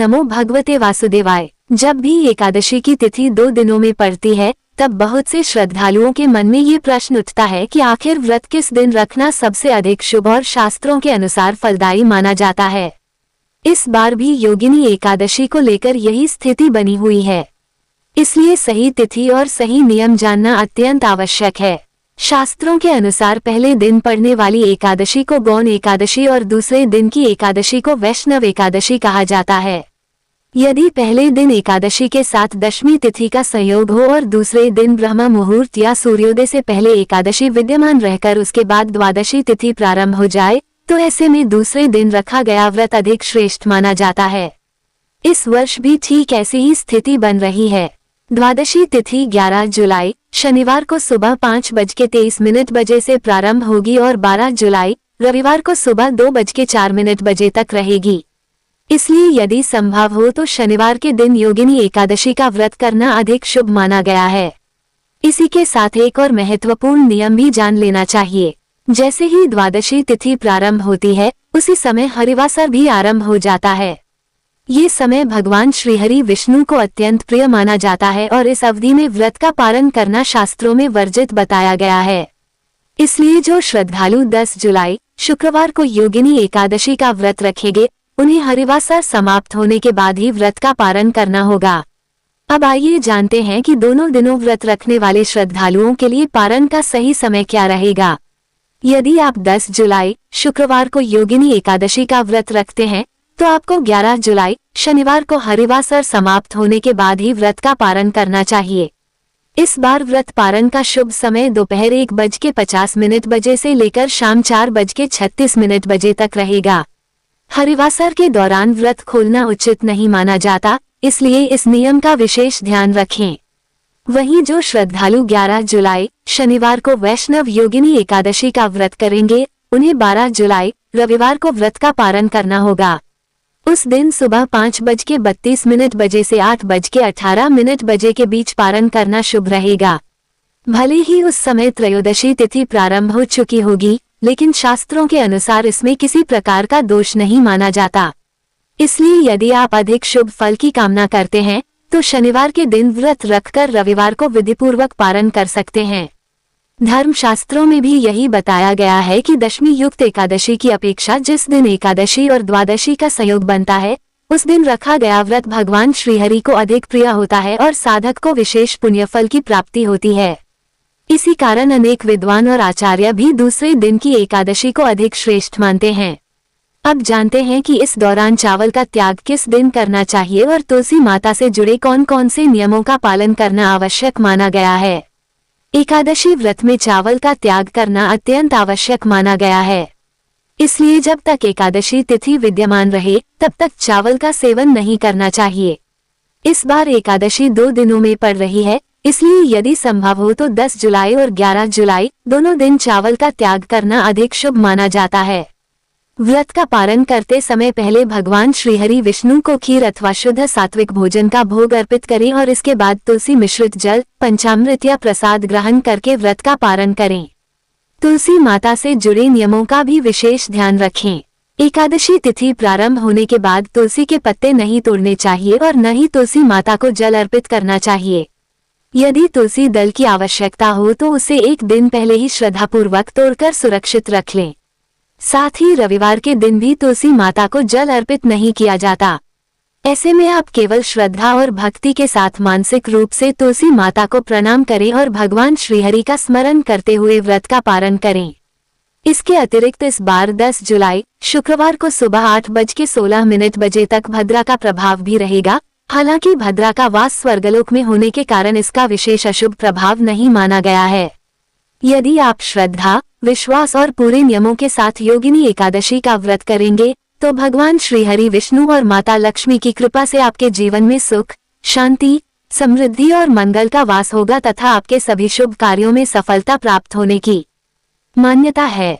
नमो भगवते वासुदेवाय। जब भी एकादशी की तिथि 2 दिनों में पड़ती है, तब बहुत से श्रद्धालुओं के मन में ये प्रश्न उठता है कि आखिर व्रत किस दिन रखना सबसे अधिक शुभ और शास्त्रों के अनुसार फलदायी माना जाता है। इस बार भी योगिनी एकादशी को लेकर यही स्थिति बनी हुई है, इसलिए सही तिथि और सही नियम जानना अत्यंत आवश्यक है। शास्त्रों के अनुसार पहले दिन पड़ने वाली एकादशी को गौण एकादशी और दूसरे दिन की एकादशी को वैष्णव एकादशी कहा जाता है। यदि पहले दिन एकादशी के साथ दशमी तिथि का संयोग हो और दूसरे दिन ब्रह्म मुहूर्त या सूर्योदय से पहले एकादशी विद्यमान रहकर उसके बाद द्वादशी तिथि प्रारंभ हो जाए, तो ऐसे में दूसरे दिन रखा गया व्रत अधिक श्रेष्ठ माना जाता है। इस वर्ष भी ठीक ऐसी ही स्थिति बन रही है। द्वादशी तिथि 11 जुलाई शनिवार को सुबह 5:23 से प्रारंभ होगी और 12 जुलाई रविवार को सुबह 2:04 तक रहेगी। इसलिए यदि संभव हो तो शनिवार के दिन योगिनी एकादशी का व्रत करना अधिक शुभ माना गया है। इसी के साथ एक और महत्वपूर्ण नियम भी जान लेना चाहिए। जैसे ही द्वादशी तिथि प्रारंभ होती है, उसी समय हरिवासर भी आरंभ हो जाता है। ये समय भगवान श्रीहरि विष्णु को अत्यंत प्रिय माना जाता है और इस अवधि में व्रत का पालन करना शास्त्रों में वर्जित बताया गया है। इसलिए जो श्रद्धालु 10 जुलाई शुक्रवार को योगिनी एकादशी का व्रत रखेंगे, उन्हें हरिवासर समाप्त होने के बाद ही व्रत का पालन करना होगा। अब आइए जानते हैं कि दोनों दिनों व्रत रखने वाले श्रद्धालुओं के लिए पारण का सही समय क्या रहेगा। यदि आप 10 जुलाई शुक्रवार को योगिनी एकादशी का व्रत रखते हैं, तो आपको 11 जुलाई शनिवार को हरिवासर समाप्त होने के बाद ही व्रत का पारण करना चाहिए। इस बार व्रत पारण का शुभ समय दोपहर 1:50 से लेकर शाम 4:36 तक रहेगा। हरिवासर के दौरान व्रत खोलना उचित नहीं माना जाता, इसलिए इस नियम का विशेष ध्यान रखें। वहीं जो श्रद्धालु 11 जुलाई शनिवार को वैष्णव योगिनी एकादशी का व्रत करेंगे, उन्हें 12 जुलाई रविवार को व्रत का पारण करना होगा। उस दिन सुबह 5:32 से 8:18 के बीच पारण करना शुभ रहेगा। भले ही उस समय त्रयोदशी तिथि प्रारंभ हो चुकी होगी, लेकिन शास्त्रों के अनुसार इसमें किसी प्रकार का दोष नहीं माना जाता। इसलिए यदि आप अधिक शुभ फल की कामना करते हैं, तो शनिवार के दिन व्रत रखकर रविवार को विधिपूर्वक पारण कर सकते हैं। धर्मशास्त्रों में भी यही बताया गया है कि दशमी युक्त एकादशी की अपेक्षा जिस दिन एकादशी और द्वादशी का संयोग बनता है, उस दिन रखा गया व्रत भगवान श्रीहरि को अधिक प्रिय होता है और साधक को विशेष पुण्यफल की प्राप्ति होती है। इसी कारण अनेक विद्वान और आचार्य भी दूसरे दिन की एकादशी को अधिक श्रेष्ठ मानते हैं। अब जानते हैं कि इस दौरान चावल का त्याग किस दिन करना चाहिए और तुलसी माता से जुड़े कौन कौन से नियमों का पालन करना आवश्यक माना गया है। एकादशी व्रत में चावल का त्याग करना अत्यंत आवश्यक माना गया है। इसलिए जब तक एकादशी तिथि विद्यमान रहे, तब तक चावल का सेवन नहीं करना चाहिए। इस बार एकादशी 2 दिनों में पड़ रही है, इसलिए यदि संभव हो तो 10 जुलाई और 11 जुलाई दोनों दिन चावल का त्याग करना अधिक शुभ माना जाता है। व्रत का पारण करते समय पहले भगवान श्रीहरि विष्णु को खीर अथवा शुद्ध सात्विक भोजन का भोग अर्पित करें और इसके बाद तुलसी मिश्रित जल, पंचामृत या प्रसाद ग्रहण करके व्रत का पारण करें। तुलसी माता से जुड़े नियमों का भी विशेष ध्यान रखें। एकादशी तिथि प्रारंभ होने के बाद तुलसी के पत्ते नहीं तोड़ने चाहिए और न ही तुलसी माता को जल अर्पित करना चाहिए। यदि तुलसी दल की आवश्यकता हो तो उसे एक दिन पहले ही श्रद्धापूर्वक तोड़कर सुरक्षित रख लें। साथ ही रविवार के दिन भी तुलसी माता को जल अर्पित नहीं किया जाता। ऐसे में आप केवल श्रद्धा और भक्ति के साथ मानसिक रूप से तुलसी माता को प्रणाम करें और भगवान श्रीहरि का स्मरण करते हुए व्रत का पारण करें। इसके अतिरिक्त इस बार 10 जुलाई शुक्रवार को सुबह 8:16 तक भद्रा का प्रभाव भी रहेगा। हालांकि भद्रा का वास स्वर्गलोक में होने के कारण इसका विशेष अशुभ प्रभाव नहीं माना गया है। यदि आप श्रद्धा, विश्वास और पूरे नियमों के साथ योगिनी एकादशी का व्रत करेंगे, तो भगवान श्रीहरि विष्णु और माता लक्ष्मी की कृपा से आपके जीवन में सुख, शांति, समृद्धि और मंगल का वास होगा तथा आपके सभी शुभ कार्यों में सफलता प्राप्त होने की मान्यता है।